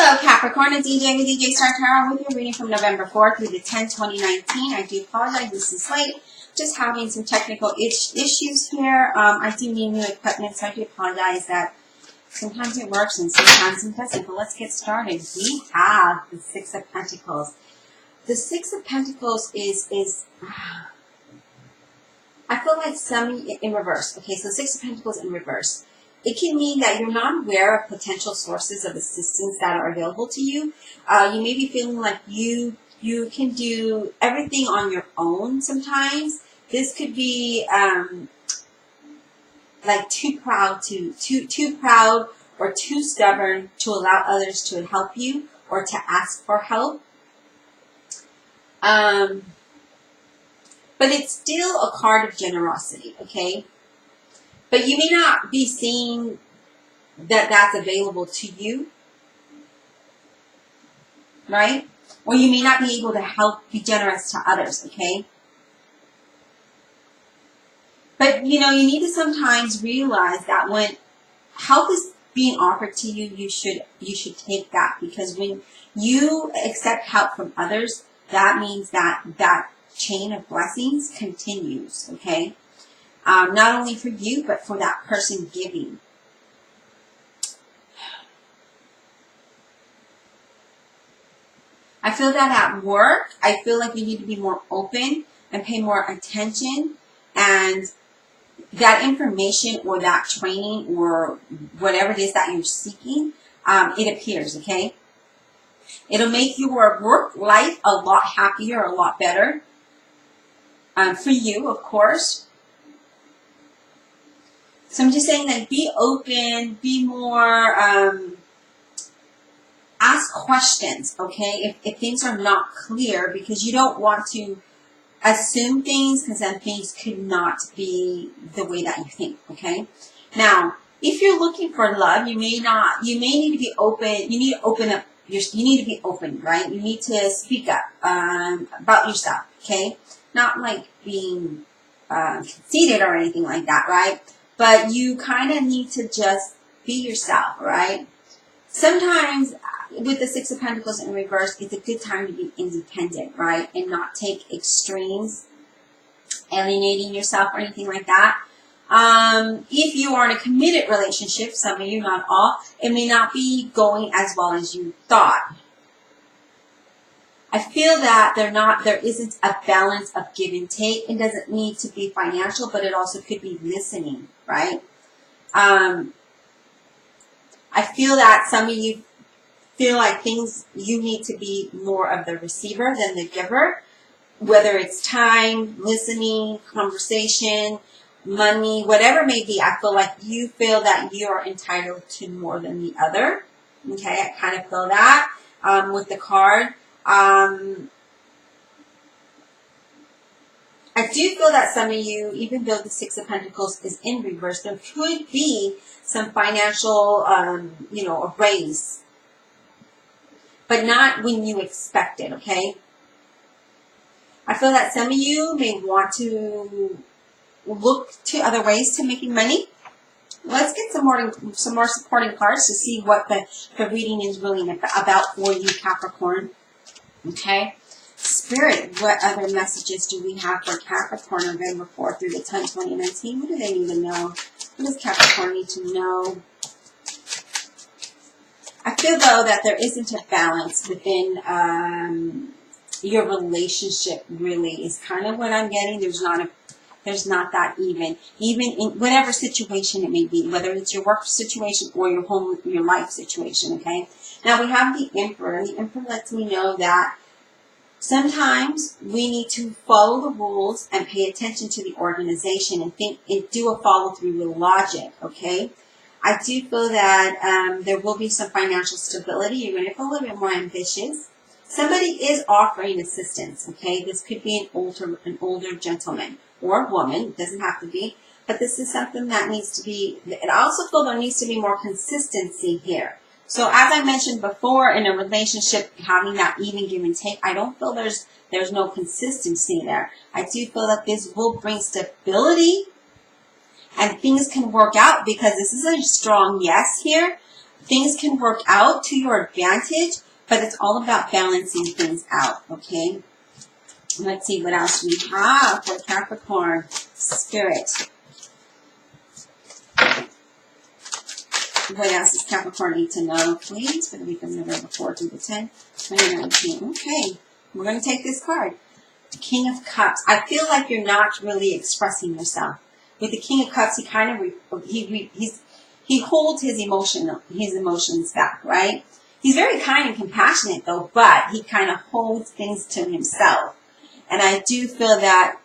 Hello Capricorn, it's EJ with EJ Star Tarot with your reading from November 4th through the 10th, 2019. I do apologize, this is late. Just having some technical issues here. I do need new equipment, so I do apologize that sometimes it works and sometimes it doesn't. But let's get started. We have the Six of Pentacles. The Six of Pentacles is I feel like some in reverse. Okay, so Six of Pentacles in reverse. It can mean that you're not aware of potential sources of assistance that are available to you. You may be feeling like you can do everything on your own sometimes. This could be like too proud or too stubborn to allow others to help you or to ask for help. But it's still a card of generosity, okay? But you may not be seeing that that's available to you, right? Or you may not be able to help be generous to others, okay? But, you know, you need to sometimes realize that when help is being offered to you, you should take that. Because when you accept help from others, that means that that chain of blessings continues, okay? Not only for you, but for that person giving. I feel that at work, I feel like you need to be more open and pay more attention, and that information or that training or whatever it is that you're seeking, it appears, okay? It'll make your work life a lot happier, a lot better. For you, of course. So I'm just saying that be open, be more, ask questions, okay, if things are not clear, because you don't want to assume things, because then things could not be the way that you think, okay? Now, if you're looking for love, you may need to be open, you need to open up, you need to be open, right? You need to speak up about yourself, okay? Not like being conceited or anything like that, right? But you kind of need to just be yourself, right? Sometimes with the Six of Pentacles in reverse, it's a good time to be independent, right? And not take extremes, alienating yourself or anything like that. If you are in a committed relationship, some of you, not all, it may not be going as well as you thought. I feel that there isn't a balance of give and take. It doesn't need to be financial, but it also could be listening, right? I feel that some of you feel like you need to be more of the receiver than the giver, whether it's time, listening, conversation, money, whatever it may be. I feel like you feel that you are entitled to more than the other. Okay, I kind of feel that with the card. I do feel that some of you, even though the Six of Pentacles is in reverse, there could be some financial, a raise. But not when you expect it, okay? I feel that some of you may want to look to other ways to making money. Let's get some more supporting cards to see what the reading is really about for you, Capricorn. Okay? Spirit, what other messages do we have for Capricorn November 4th through the 10th, 2019? What do they need to know? What does Capricorn need to know? I feel, though, that there isn't a balance within your relationship, really, is kind of what I'm getting. There's not that even in whatever situation it may be, whether it's your work situation or your life situation, okay? Now, we have the Emperor, and the Emperor lets me know that sometimes we need to follow the rules and pay attention to the organization and do a follow-through with logic, okay? I do feel that there will be some financial stability. You're going to feel a little bit more ambitious. Somebody is offering assistance, okay? This could be an older gentleman or woman. It doesn't have to be. But this is something that needs to be, I also feel there needs to be more consistency here. So as I mentioned before, in a relationship, having that even give and take, I don't feel there's no consistency there. I do feel that this will bring stability and things can work out, because this is a strong yes here. things can work out to your advantage, but it's all about balancing things out, okay? Let's see what else we have for Capricorn Spirit. What else does Capricorn need to know, please, for the week of November 4th through the 10th, 2019? Okay, we're going to take this card. The King of Cups. I feel like you're not really expressing yourself. With the King of Cups, he kind of he holds his emotions back, right? He's very kind and compassionate, though, but he kind of holds things to himself. And I do feel that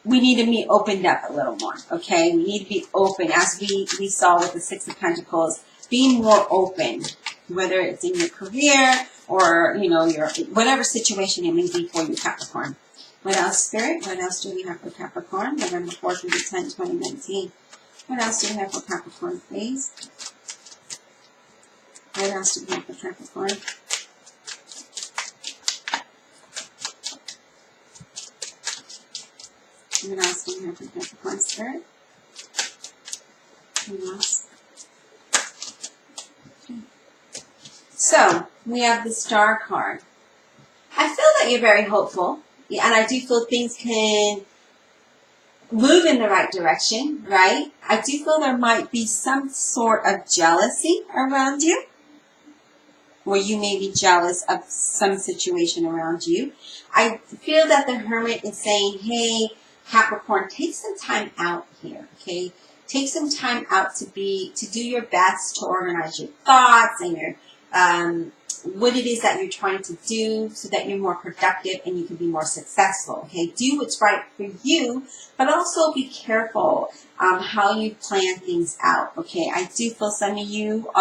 we need to be opened up a little more, okay? We need to be open, as we saw with the Six of Pentacles. Be more open, whether it's in your career or, you know, your whatever situation it may be for you, Capricorn. What else, Spirit? What else do we have for Capricorn? November 4th through the 10th, 2019. What else do we have for Capricorn, please? What else do we have for Capricorn? What else do we have for Capricorn, Spirit? What else? Okay. So, we have the Star card. I feel that you're very hopeful. Yeah, and I do feel things can move in the right direction, right? I do feel there might be some sort of jealousy around you, or you may be jealous of some situation around you. I feel that the Hermit is saying, hey, Capricorn, take some time out here, okay? Take some time out to do your best to organize your thoughts and your what it is that you're trying to do so that you're more productive and you can be more successful, okay? Do what's right for you, but also be careful how you plan things out, okay? I do feel some of you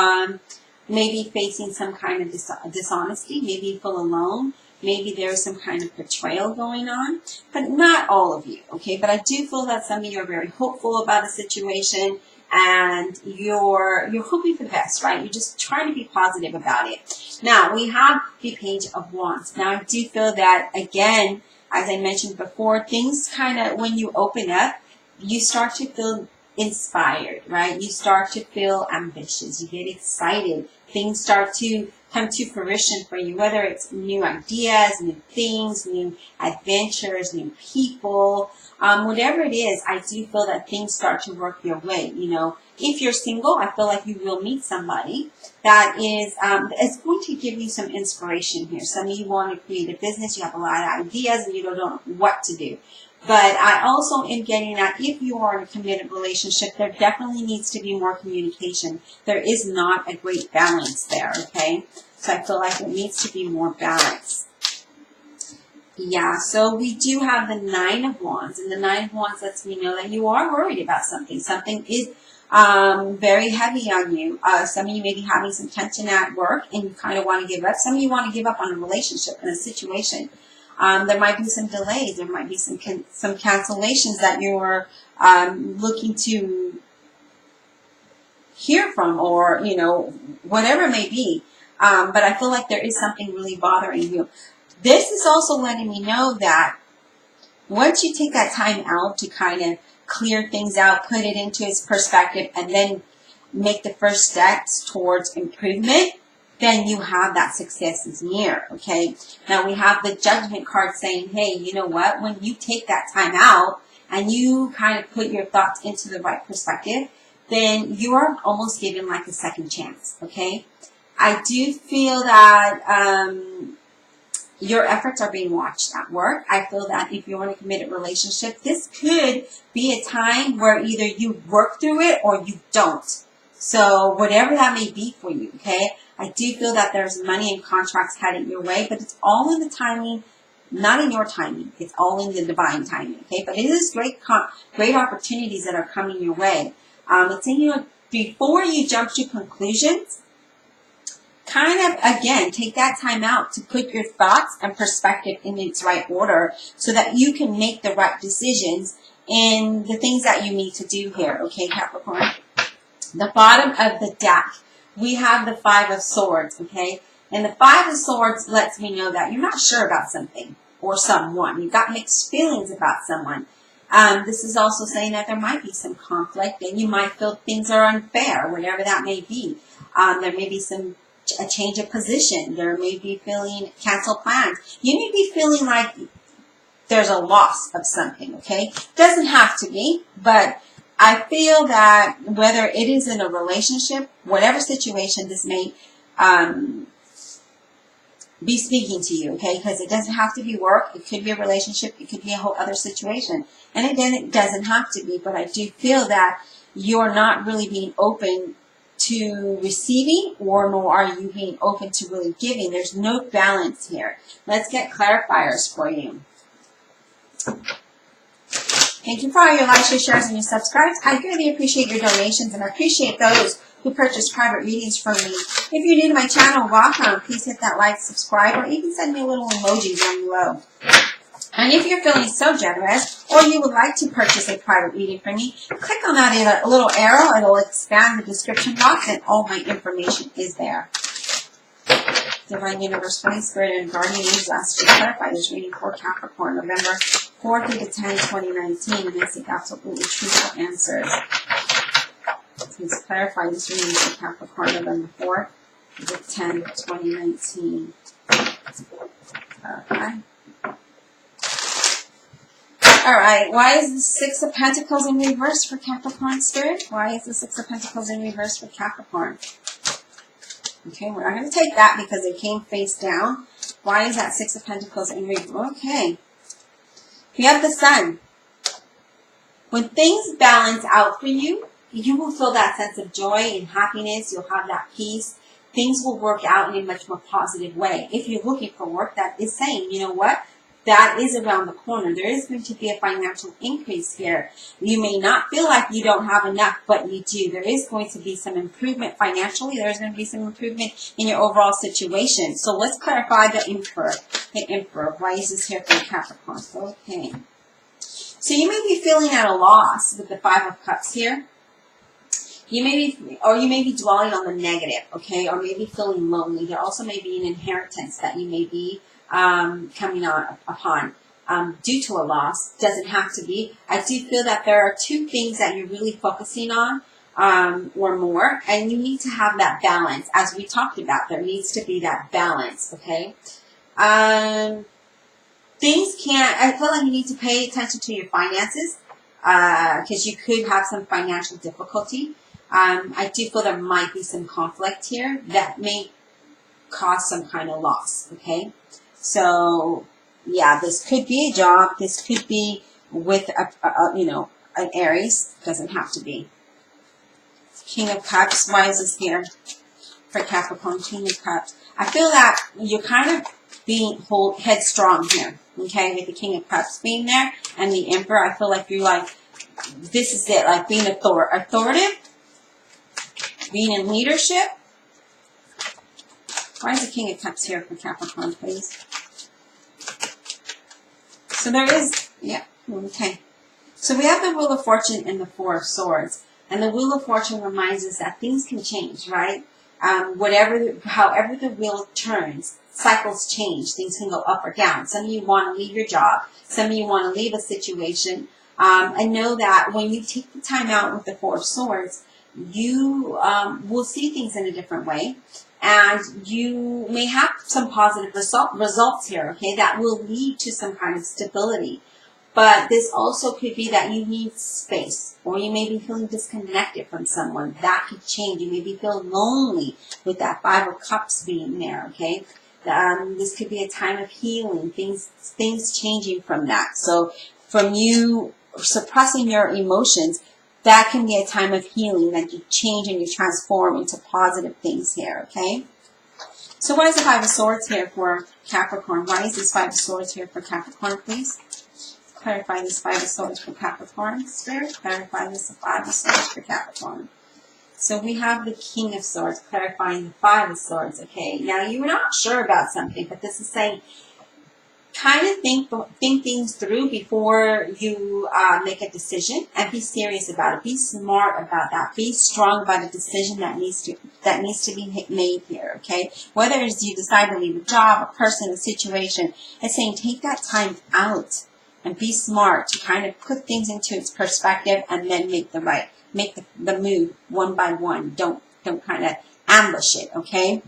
may be facing some kind of dishonesty. Maybe you feel alone. Maybe there's some kind of betrayal going on, but not all of you, okay? But I do feel that some of you are very hopeful about a situation, and you're hoping for the best, right? You're just trying to be positive about it. Now, we have the Page of Wands. Now, I do feel that, again, as I mentioned before, things kind of, when you open up, you start to feel inspired, right? You start to feel ambitious. You get excited. Things start to come to fruition for you, whether it's new ideas, new things, new adventures, new people, whatever it is. I do feel that things start to work your way. You know, if you're single, I feel like you will meet somebody that is going to give you some inspiration here. Some of you want to create a business, you have a lot of ideas, and you don't know what to do. But I also am getting that if you are in a committed relationship, there definitely needs to be more communication. There is not a great balance there, okay? So I feel like there needs to be more balance. Yeah, so we do have the Nine of Wands. And the Nine of Wands lets me know that you are worried about something. Something is very heavy on you. Some of you may be having some tension at work and you kind of want to give up. Some of you want to give up on a relationship and a situation. There might be some delays. There might be some cancellations that you're looking to hear from, or, you know, whatever it may be. But I feel like there is something really bothering you. This is also letting me know that once you take that time out to kind of clear things out, put it into its perspective, and then make the first steps towards improvement, then you have that success is near, okay? Now, we have the Judgment card saying, hey, you know what? When you take that time out and you kind of put your thoughts into the right perspective, then you are almost given like a second chance, okay? I do feel that your efforts are being watched at work. I feel that if you're in a committed relationship, this could be a time where either you work through it or you don't. So whatever that may be for you, okay? I do feel that there's money and contracts headed your way, but it's all in the timing, not in your timing. It's all in the divine timing, okay? But it is great opportunities that are coming your way. It's saying, you know, before you jump to conclusions, kind of, again, take that time out to put your thoughts and perspective in its right order so that you can make the right decisions in the things that you need to do here, okay, Capricorn? The bottom of the deck, we have the Five of Swords, okay? And the Five of Swords lets me know that you're not sure about something or someone. You've got mixed feelings about someone. This is also saying that there might be some conflict and you might feel things are unfair, whatever that may be. There may be a change of position. There may be feeling cancel plans. You may be feeling like there's a loss of something, okay? Doesn't have to be, but I feel that whether it is in a relationship, whatever situation this may be speaking to you, okay? Because it doesn't have to be work. It could be a relationship. It could be a whole other situation. And again, it doesn't have to be, but I do feel that you're not really being open to receiving, or nor are you being open to really giving. There's no balance here. Let's get clarifiers for you. Thank you for all your likes, your shares, and your subscribes. I really appreciate your donations, and I appreciate those who purchase private readings from me. If you're new to my channel, welcome. Please hit that like, subscribe, or even send me a little emoji down below. And if you're feeling so generous, or you would like to purchase a private reading from me, click on that little arrow. It'll expand the description box, and all my information is there. Divine Universe, Holy Spirit, and Guardian Angels ask you to clarify this reading for Capricorn, November 4th through the 10th, 2019, and I seek absolutely truthful answers. Please clarify this reading for Capricorn, November 4th through the 10th, 2019. Okay. Alright, why is the Six of Pentacles in reverse for Capricorn, Spirit? Why is the Six of Pentacles in reverse for Capricorn? Okay, we're not going to take that because it came face down. Why is that Six of Pentacles in reverse? Okay. You have the Sun. When things balance out for you, you will feel that sense of joy and happiness. You'll have that peace. Things will work out in a much more positive way. If you're looking for work, that is saying, you know what? That is around the corner. There is going to be a financial increase here. You may not feel like you don't have enough, but you do. There is going to be some improvement financially. There's going to be some improvement in your overall situation. So let's clarify the Emperor. The Emperor. Why is this here for Capricorn? Okay. So you may be feeling at a loss with the Five of Cups here. You may be dwelling on the negative, okay, or maybe feeling lonely. There also may be an inheritance that you may be coming upon due to a loss. Doesn't have to be. I do feel that there are two things that you're really focusing on or more, and you need to have that balance. As we talked about, there needs to be that balance, okay? I feel like you need to pay attention to your finances because you could have some financial difficulty. I do feel there might be some conflict here that may cause some kind of loss, okay? So, yeah, this could be a job. This could be with, an Aries. Doesn't have to be. King of Cups. Why is this here for Capricorn? King of Cups. I feel that you're kind of being headstrong here, okay, with the King of Cups being there and the Emperor. I feel like you're like, this is it, like being authoritative, being in leadership. Why is the King of Cups here for Capricorn, please? So there is, yeah, okay. So we have the Wheel of Fortune and the Four of Swords. And the Wheel of Fortune reminds us that things can change, right? However the wheel turns, cycles change. Things can go up or down. Some of you want to leave your job. Some of you want to leave a situation. And know that when you take the time out with the Four of Swords, you will see things in a different way. And you may have some positive results here, okay, that will lead to some kind of stability. But this also could be that you need space, or you may be feeling disconnected from someone. That could change. You may be feeling lonely with that Five of Cups being there, okay? This could be a time of healing, things changing from that. So from you suppressing your emotions, that can be a time of healing, that you change and you transform into positive things here, okay? So why is the Five of Swords here for Capricorn? Why is this Five of Swords here for Capricorn, please? Clarify this Five of Swords for Capricorn, Spirit. Clarify this Five of Swords for Capricorn. So we have the King of Swords clarifying the Five of Swords, okay? Now, you're not sure about something, but this is saying kind of think things through before you make a decision, and be serious about it. Be smart about that. Be strong about a decision that needs to be made here, okay? Whether it's you decide to leave a job, a person, a situation, it's saying take that time out and be smart to kind of put things into its perspective and then make the move one by one. Don't kind of ambush it, okay?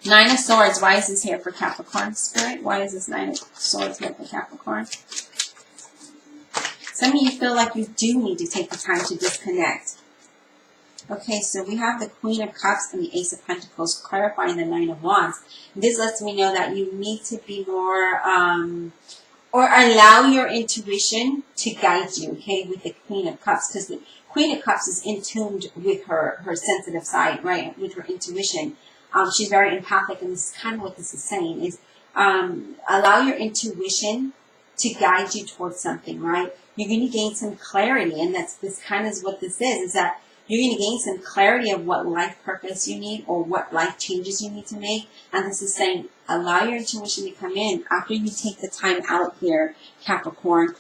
Nine of Swords, why is this here for Capricorn Spirit? Why is this Nine of Swords here for Capricorn? Some of you feel like you do need to take the time to disconnect. Okay, so we have the Queen of Cups and the Ace of Pentacles clarifying the Nine of Wands. This lets me know that you need to be more, or allow your intuition to guide you, okay, with the Queen of Cups. Because the Queen of Cups is in tune with her sensitive side, right, with her intuition. She's very empathic, and this is kind of what this is saying, is allow your intuition to guide you towards something, right? You're going to gain some clarity, and this kind of is what this is that you're going to gain some clarity of what life purpose you need or what life changes you need to make. And this is saying, allow your intuition to come in after you take the time out here, Capricorn,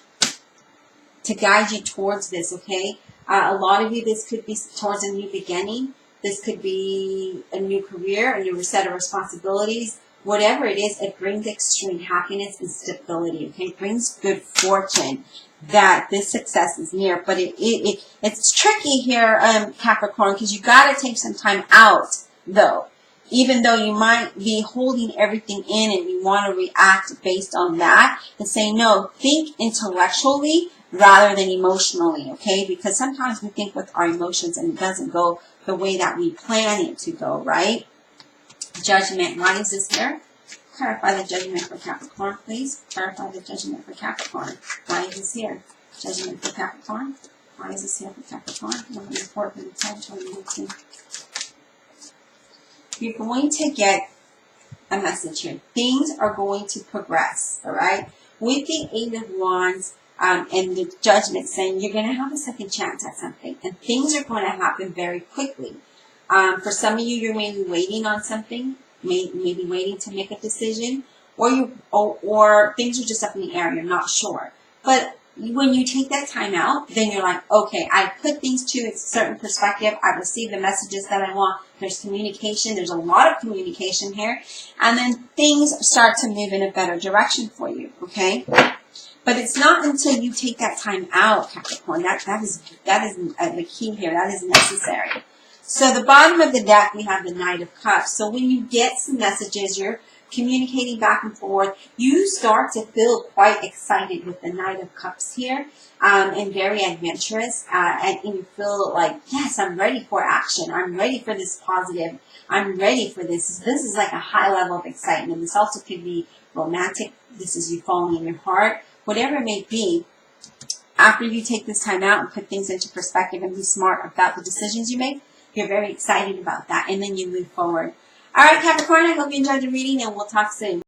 to guide you towards this, okay? A lot of you, this could be towards a new beginning. This could be a new career, a new set of responsibilities. Whatever it is, it brings extreme happiness and stability, okay? It brings good fortune that this success is near. But it's tricky here, Capricorn, because you got to take some time out, though. Even though you might be holding everything in and you want to react based on that, and say, no, think intellectually rather than emotionally, okay? Because sometimes we think with our emotions and it doesn't go the way that we plan it to go, right? Judgment. Why is this here? Clarify the Judgment for Capricorn, please. Clarify the Judgment for Capricorn. Why is this here? Judgment for Capricorn. Why is this here for Capricorn? Number 4 for the 10, 2018. You're going to get a message here. Things are going to progress, all right? With the Eight of Wands and the Judgment saying you're going to have a second chance at something, and things are going to happen very quickly. For some of you, you're maybe waiting on something, maybe waiting to make a decision, or things are just up in the air, you're not sure. But when you take that time out, then you're like, okay, I put things to a certain perspective, I received the messages that I want, there's communication, there's a lot of communication here, and then things start to move in a better direction for you, okay? But it's not until you take that time out, Capricorn, that is the key here, that is necessary. So the bottom of the deck, we have the Knight of Cups. So when you get some messages, you're communicating back and forth, you start to feel quite excited with the Knight of Cups here, and very adventurous, and you feel like, yes, I'm ready for action. I'm ready for this positive. I'm ready for this. This is like a high level of excitement. This also could be romantic. This is you falling in your heart. Whatever it may be, after you take this time out and put things into perspective and be smart about the decisions you make, you're very excited about that, and then you move forward. All right, Capricorn, I hope you enjoyed the reading, and we'll talk soon.